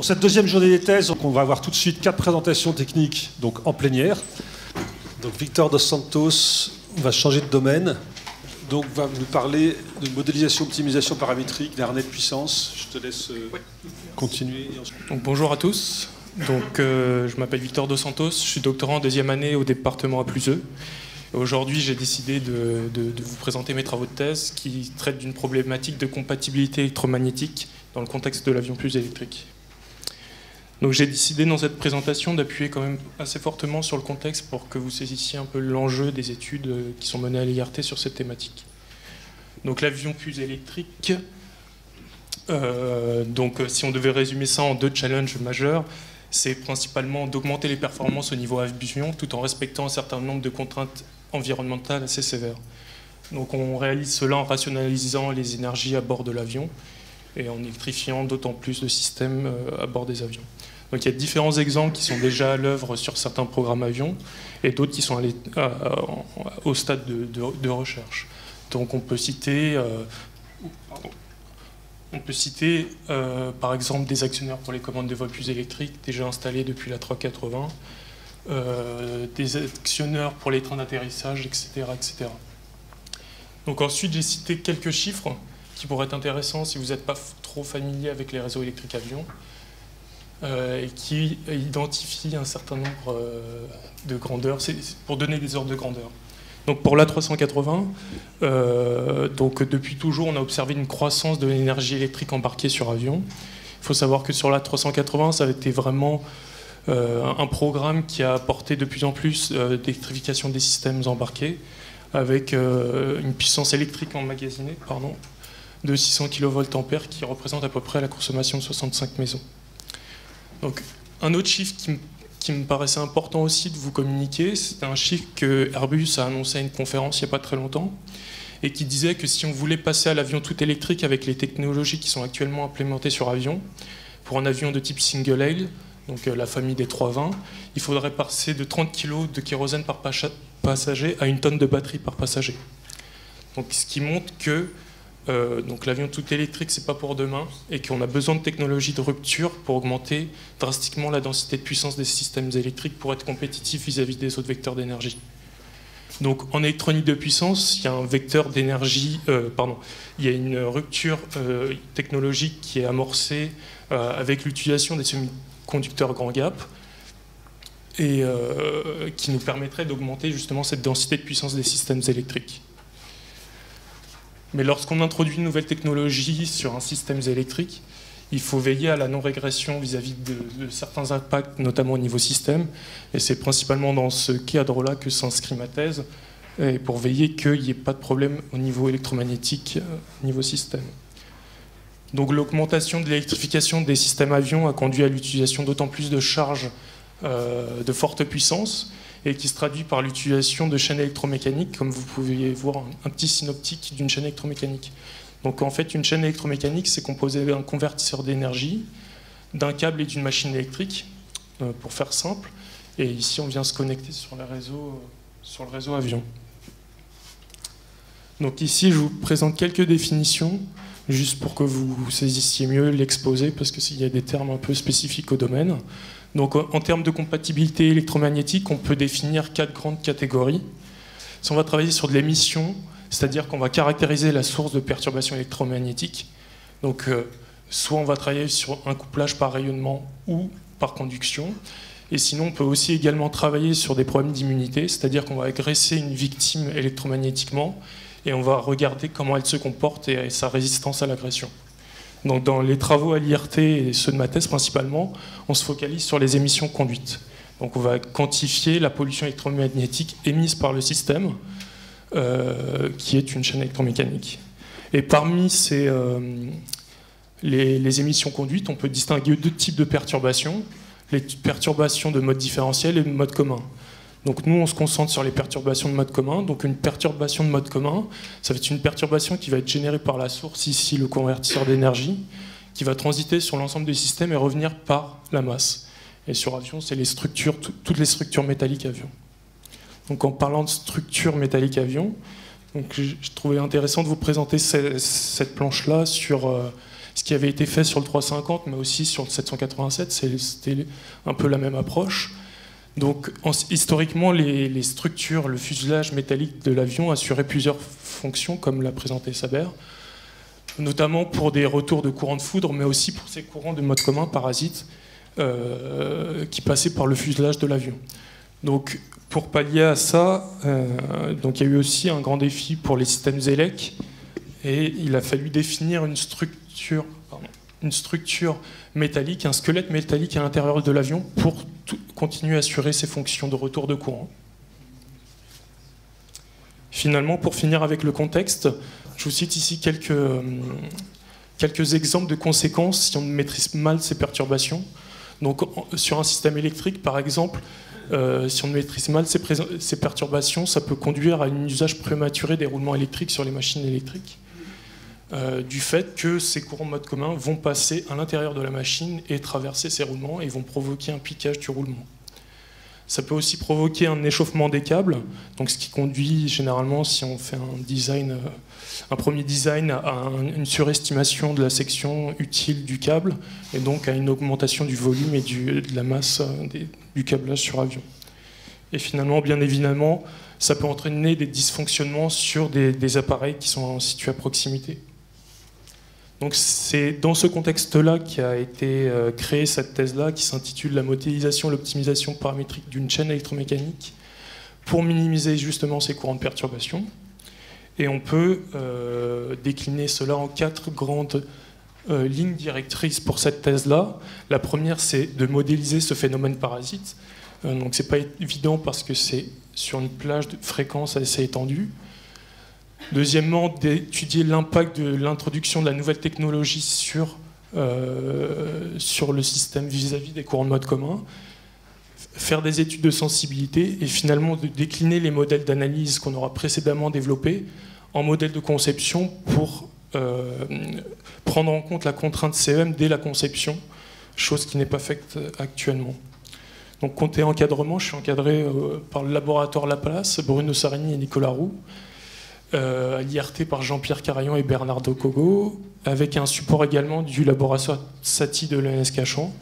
Pour cette deuxième journée des thèses, donc on va avoir tout de suite 4 présentations techniques donc en plénière. Donc Victor dos Santos va changer de domaine, donc va nous parler de modélisation, optimisation paramétrique, des harnais de puissance. Je te laisse continuer. Donc, bonjour à tous. Donc, je m'appelle Victor dos Santos, je suis doctorant en deuxième année au département A+E. Aujourd'hui, j'ai décidé de vous présenter mes travaux de thèse qui traitent d'une problématique de compatibilité électromagnétique dans le contexte de l'avion plus électrique. Donc j'ai décidé dans cette présentation d'appuyer quand même assez fortement sur le contexte pour que vous saisissiez un peu l'enjeu des études qui sont menées à l'IRT sur cette thématique. Donc l'avion plus électrique, si on devait résumer ça en 2 challenges majeurs, c'est principalement d'augmenter les performances au niveau avion tout en respectant un certain nombre de contraintes environnementales assez sévères. Donc on réalise cela en rationalisant les énergies à bord de l'avion et en électrifiant d'autant plus de systèmes à bord des avions. Donc il y a différents exemples qui sont déjà à l'œuvre sur certains programmes avions et d'autres qui sont au stade de recherche. Donc on peut citer, par exemple des actionneurs pour les commandes de vol plus électriques déjà installés depuis la 380, des actionneurs pour les trains d'atterrissage, etc., etc. Donc ensuite j'ai cité quelques chiffres qui pourraient être intéressants si vous n'êtes pas trop familier avec les réseaux électriques avions. Et qui identifie un certain nombre de grandeurs, c'est pour donner des ordres de grandeur. Donc pour l'A380, depuis toujours, on a observé une croissance de l'énergie électrique embarquée sur avion. Il faut savoir que sur l'A380, ça a été vraiment un programme qui a apporté de plus en plus d'électrification des systèmes embarqués, avec une puissance électrique emmagasinée de 600 kVA qui représente à peu près la consommation de 65 maisons. Donc, un autre chiffre qui me paraissait important aussi de vous communiquer, c'est un chiffre que Airbus a annoncé à une conférence il n'y a pas très longtemps, et qui disait que si on voulait passer à l'avion tout électrique avec les technologies qui sont actuellement implémentées sur avion, pour un avion de type single aisle, donc la famille des 320, il faudrait passer de 30 kg de kérosène par passager à 1 tonne de batterie par passager. Donc, ce qui montre que l'avion tout électrique, c'est pas pour demain, et qu'on a besoin de technologies de rupture pour augmenter drastiquement la densité de puissance des systèmes électriques pour être compétitifs vis-à-vis des autres vecteurs d'énergie. Donc en électronique de puissance, il y a un vecteur d'énergie, il y a une rupture technologique qui est amorcée avec l'utilisation des semi-conducteurs grand gap et qui nous permettrait d'augmenter justement cette densité de puissance des systèmes électriques. Mais lorsqu'on introduit une nouvelle technologie sur un système électrique, il faut veiller à la non-régression vis-à-vis de certains impacts, notamment au niveau système. Et c'est principalement dans ce cadre-là que s'inscrit ma thèse, et pour veiller qu'il n'y ait pas de problème au niveau électromagnétique, au niveau système. Donc l'augmentation de l'électrification des systèmes avions a conduit à l'utilisation d'autant plus de charges de forte puissance, et qui se traduit par l'utilisation de chaînes électromécaniques, comme vous pouvez voir un petit synoptique d'une chaîne électromécanique. Donc en fait, une chaîne électromécanique, c'est composé d'un convertisseur d'énergie, d'un câble et d'une machine électrique, pour faire simple. Et ici, on vient se connecter sur le réseau avion. Donc ici, je vous présente quelques définitions, juste pour que vous saisissiez mieux l'exposé, parce qu'il y a des termes un peu spécifiques au domaine. Donc en termes de compatibilité électromagnétique, on peut définir 4 grandes catégories. Si on va travailler sur de l'émission, c'est-à-dire qu'on va caractériser la source de perturbation électromagnétique, donc soit on va travailler sur un couplage par rayonnement ou par conduction, et sinon on peut aussi également travailler sur des problèmes d'immunité, c'est-à-dire qu'on va agresser une victime électromagnétiquement et on va regarder comment elle se comporte et sa résistance à l'agression. Donc dans les travaux à l'IRT et ceux de ma thèse principalement, on se focalise sur les émissions conduites. Donc on va quantifier la pollution électromagnétique émise par le système, qui est une chaîne électromécanique. Et parmi les émissions conduites, on peut distinguer 2 types de perturbations, les perturbations de mode différentiel et de mode commun. Donc nous, on se concentre sur les perturbations de mode commun. Donc une perturbation de mode commun, ça va être une perturbation qui va être générée par la source, ici le convertisseur d'énergie, qui va transiter sur l'ensemble du système et revenir par la masse. Et sur avion, c'est les structures, toutes les structures métalliques avion. Donc en parlant de structures métalliques avion, donc je trouvais intéressant de vous présenter cette planche-là sur ce qui avait été fait sur le 350, mais aussi sur le 787, c'était un peu la même approche. Donc, historiquement, les structures, le fuselage métallique de l'avion assuraient plusieurs fonctions, comme l'a présenté Saber, notamment pour des retours de courant de foudre, mais aussi pour ces courants de mode commun parasites qui passaient par le fuselage de l'avion. Donc, pour pallier à ça, donc il y a eu aussi un grand défi pour les systèmes ELEC, et il a fallu définir une structure métallique, un squelette métallique à l'intérieur de l'avion pour continuer à assurer ses fonctions de retour de courant. Finalement, pour finir avec le contexte, je vous cite ici quelques exemples de conséquences si on maîtrise mal ces perturbations. Donc, sur un système électrique, par exemple, si on ne maîtrise mal ces perturbations, ça peut conduire à un usage prématuré des roulements électriques sur les machines électriques, du fait que ces courants de mode commun vont passer à l'intérieur de la machine et traverser ces roulements et vont provoquer un piquage du roulement. Ça peut aussi provoquer un échauffement des câbles, donc ce qui conduit généralement, si on fait un premier design, à une surestimation de la section utile du câble et donc à une augmentation du volume et de la masse du câblage sur avion. Et finalement, bien évidemment, ça peut entraîner des dysfonctionnements sur des appareils qui sont situés à proximité. Donc c'est dans ce contexte-là qu'a été créée cette thèse-là qui s'intitule « La modélisation et l'optimisation paramétrique d'une chaîne électromécanique pour minimiser justement ces courants de perturbation ». Et on peut décliner cela en 4 grandes lignes directrices pour cette thèse-là. La première, c'est de modéliser ce phénomène parasite. Donc c'est pas évident parce que c'est sur une plage de fréquence assez étendue. Deuxièmement, d'étudier l'impact de l'introduction de la nouvelle technologie sur le système vis-à-vis des courants de mode commun, faire des études de sensibilité et finalement de décliner les modèles d'analyse qu'on aura précédemment développés en modèles de conception pour prendre en compte la contrainte CEM dès la conception, chose qui n'est pas faite actuellement. Donc, côté encadrement, je suis encadré par le laboratoire Laplace, Bruno Sarini et Nicolas Roux, à l'IRT par Jean-Pierre Carayon et Bernardo Cogo, avec un support également du laboratoire SATI de l'ENS Cachan,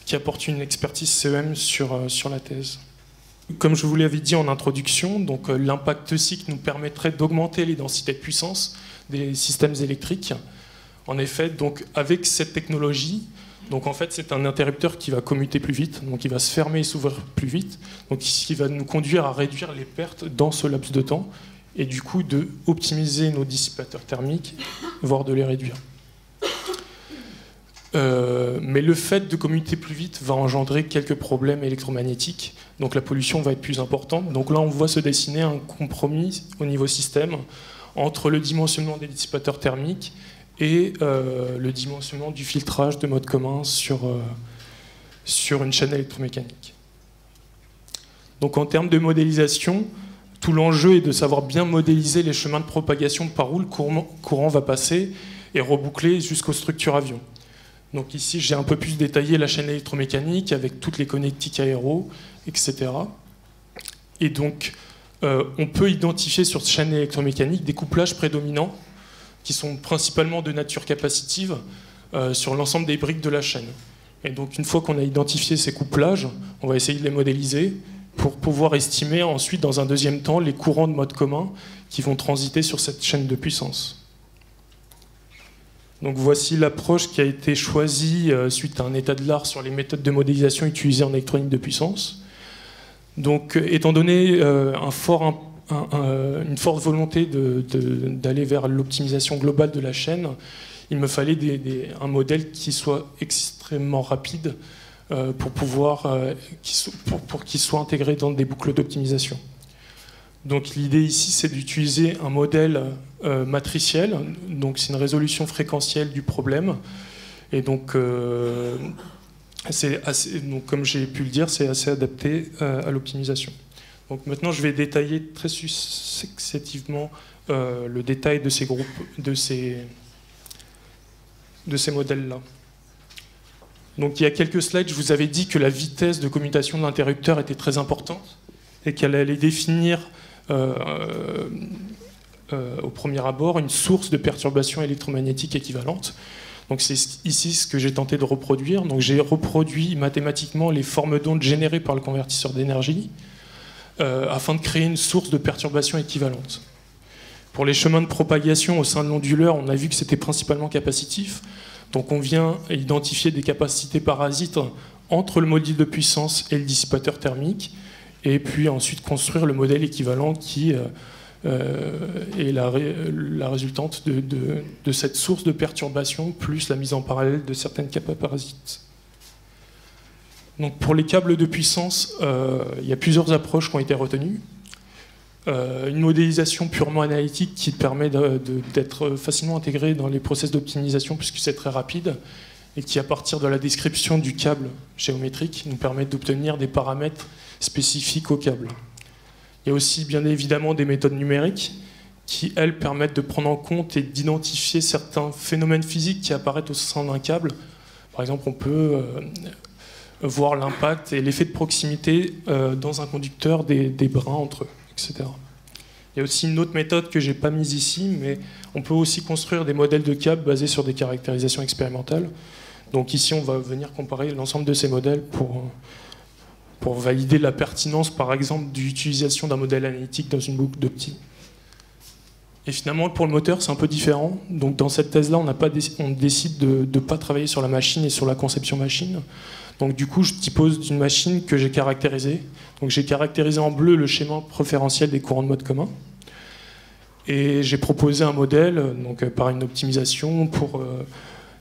qui apporte une expertise CEM sur la thèse. Comme je vous l'avais dit en introduction, donc l'impact SIC nous permettrait d'augmenter les densités de puissance des systèmes électriques. En effet, donc, avec cette technologie, donc en fait, c'est un interrupteur qui va commuter plus vite, donc il va se fermer et s'ouvrir plus vite, donc ce qui va nous conduire à réduire les pertes dans ce laps de temps, et du coup de optimiser nos dissipateurs thermiques, voire de les réduire. Mais le fait de commuter plus vite va engendrer quelques problèmes électromagnétiques, donc la pollution va être plus importante. Donc là, on voit se dessiner un compromis au niveau système entre le dimensionnement des dissipateurs thermiques et le dimensionnement du filtrage de mode commun sur une chaîne électromécanique. Donc en termes de modélisation, tout l'enjeu est de savoir bien modéliser les chemins de propagation par où le courant va passer et reboucler jusqu'aux structures avions. Donc ici, j'ai un peu plus détaillé la chaîne électromécanique avec toutes les connectiques aéro, etc. Et donc, on peut identifier sur cette chaîne électromécanique des couplages prédominants qui sont principalement de nature capacitive sur l'ensemble des briques de la chaîne. Et donc, une fois qu'on a identifié ces couplages, on va essayer de les modéliser pour pouvoir estimer ensuite, dans un deuxième temps, les courants de mode commun qui vont transiter sur cette chaîne de puissance. Donc voici l'approche qui a été choisie suite à un état de l'art sur les méthodes de modélisation utilisées en électronique de puissance. Donc, étant donné une forte volonté d'aller vers l'optimisation globale de la chaîne, il me fallait un modèle qui soit extrêmement rapide pour qu'il soit intégré dans des boucles d'optimisation. Donc l'idée ici, c'est d'utiliser un modèle matriciel, donc c'est une résolution fréquentielle du problème, et donc, donc comme j'ai pu le dire, c'est assez adapté à l'optimisation. Donc maintenant, je vais détailler très successivement le détail de ces groupes, de ces modèles-là. Donc il y a quelques slides, je vous avais dit que la vitesse de commutation de l'interrupteur était très importante et qu'elle allait définir au premier abord une source de perturbation électromagnétique équivalente. Donc c'est ici ce que j'ai tenté de reproduire. Donc j'ai reproduit mathématiquement les formes d'ondes générées par le convertisseur d'énergie afin de créer une source de perturbation équivalente. Pour les chemins de propagation au sein de l'onduleur, on a vu que c'était principalement capacitif. Donc on vient identifier des capacités parasites entre le module de puissance et le dissipateur thermique, et puis ensuite construire le modèle équivalent qui est la résultante de cette source de perturbation, plus la mise en parallèle de certaines capas parasites. Donc pour les câbles de puissance, il y a plusieurs approches qui ont été retenues. Une modélisation purement analytique qui permet d'être facilement intégrée dans les process d'optimisation puisque c'est très rapide et qui, à partir de la description du câble géométrique, nous permet d'obtenir des paramètres spécifiques au câble. Il y a aussi bien évidemment des méthodes numériques qui, elles, permettent de prendre en compte et d'identifier certains phénomènes physiques qui apparaissent au sein d'un câble. Par exemple, on peut voir l'impact et l'effet de proximité dans un conducteur des brins entre eux, etc. Il y a aussi une autre méthode que je n'ai pas mise ici, mais on peut aussi construire des modèles de câbles basés sur des caractérisations expérimentales. Donc ici, on va venir comparer l'ensemble de ces modèles pour valider la pertinence, par exemple, de l'utilisation d'un modèle analytique dans une boucle d'opti. Et finalement, pour le moteur, c'est un peu différent. Donc dans cette thèse-là, on décide de ne pas travailler sur la machine et sur la conception machine. Donc du coup, je dispose d'une machine que j'ai caractérisée. Donc j'ai caractérisé en bleu le schéma préférentiel des courants de mode commun. Et j'ai proposé un modèle donc, par une optimisation pour,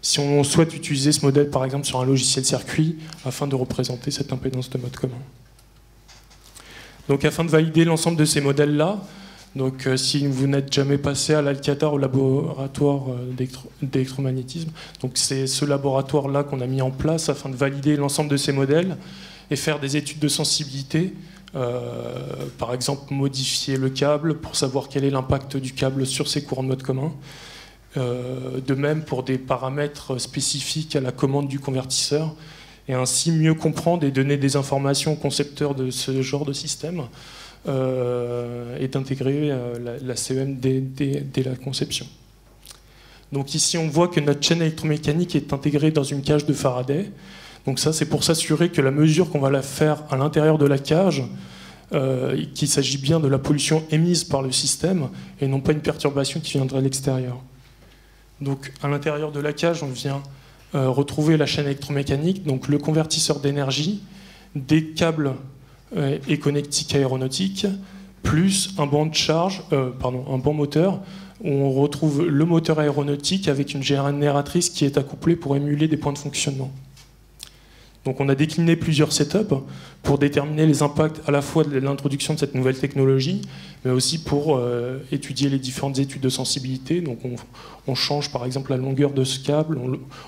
si on souhaite utiliser ce modèle par exemple sur un logiciel circuit, afin de représenter cette impédance de mode commun. Donc afin de valider l'ensemble de ces modèles-là, donc si vous n'êtes jamais passé à l'Alcatar au laboratoire d'électromagnétisme, donc c'est ce laboratoire-là qu'on a mis en place afin de valider l'ensemble de ces modèles et faire des études de sensibilité, par exemple modifier le câble pour savoir quel est l'impact du câble sur ces courants de mode commun. De même pour des paramètres spécifiques à la commande du convertisseur, et ainsi mieux comprendre et donner des informations aux concepteurs de ce genre de système et d'intégrer la CEM dès la conception. Donc ici on voit que notre chaîne électromécanique est intégrée dans une cage de Faraday. Donc ça c'est pour s'assurer que la mesure qu'on va la faire à l'intérieur de la cage, qu'il s'agit bien de la pollution émise par le système et non pas une perturbation qui viendrait de l'extérieur. Donc à l'intérieur de la cage, on vient retrouver la chaîne électromécanique, donc le convertisseur d'énergie, des câbles et connectiques aéronautiques, plus un banc de charge, un banc moteur, où on retrouve le moteur aéronautique avec une génératrice qui est accouplée pour émuler des points de fonctionnement. Donc on a décliné plusieurs setups pour déterminer les impacts à la fois de l'introduction de cette nouvelle technologie, mais aussi pour étudier les différentes études de sensibilité. Donc on change par exemple la longueur de ce câble,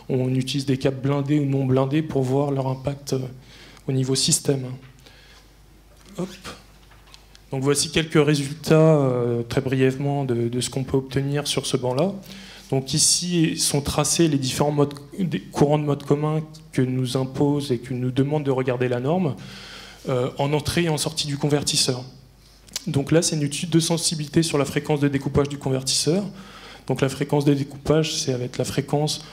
on utilise des câbles blindés ou non blindés pour voir leur impact au niveau système. Hop. Donc voici quelques résultats très brièvement de ce qu'on peut obtenir sur ce banc-là. Donc ici sont tracés les différents courants de mode commun que nous impose et que nous demande de regarder la norme en entrée et en sortie du convertisseur. Donc là, c'est une étude de sensibilité sur la fréquence de découpage du convertisseur. Donc la fréquence de découpage, c'est avec la fréquence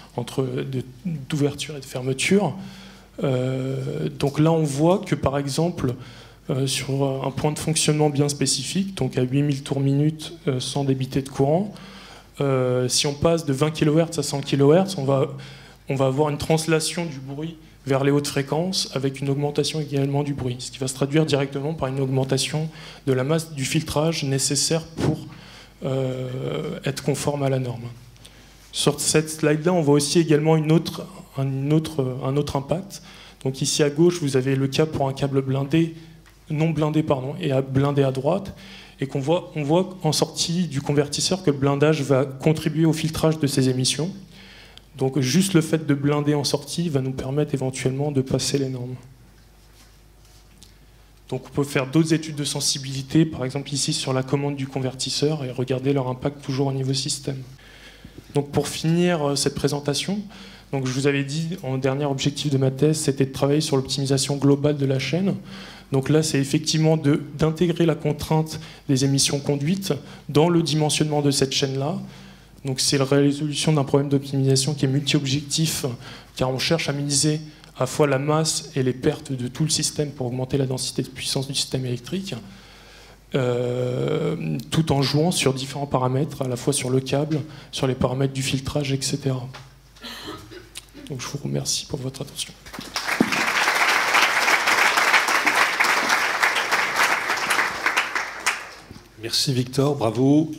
d'ouverture et de fermeture. Donc là, on voit que par exemple, sur un point de fonctionnement bien spécifique, donc à 8000 tours minute sans débiter de courant, si on passe de 20 kHz à 100 kHz, on va avoir une translation du bruit vers les hautes fréquences avec une augmentation également du bruit, ce qui va se traduire directement par une augmentation de la masse du filtrage nécessaire pour être conforme à la norme. Sur cette slide-là, on voit aussi également un autre impact. Donc ici à gauche, vous avez le cas pour un câble blindé, non blindé, pardon, et blindé à droite, et on voit en sortie du convertisseur que le blindage va contribuer au filtrage de ces émissions. Donc juste le fait de blinder en sortie va nous permettre éventuellement de passer les normes. Donc on peut faire d'autres études de sensibilité, par exemple ici sur la commande du convertisseur, et regarder leur impact toujours au niveau système. Donc pour finir cette présentation, donc je vous avais dit en dernier objectif de ma thèse, c'était de travailler sur l'optimisation globale de la chaîne. Donc là, c'est effectivement d'intégrer la contrainte des émissions conduites dans le dimensionnement de cette chaîne-là, Donc c'est la résolution d'un problème d'optimisation qui est multi-objectif, car on cherche à minimiser à la fois la masse et les pertes de tout le système pour augmenter la densité de puissance du système électrique, tout en jouant sur différents paramètres, à la fois sur le câble, sur les paramètres du filtrage, etc. Donc je vous remercie pour votre attention. Merci Victor, bravo.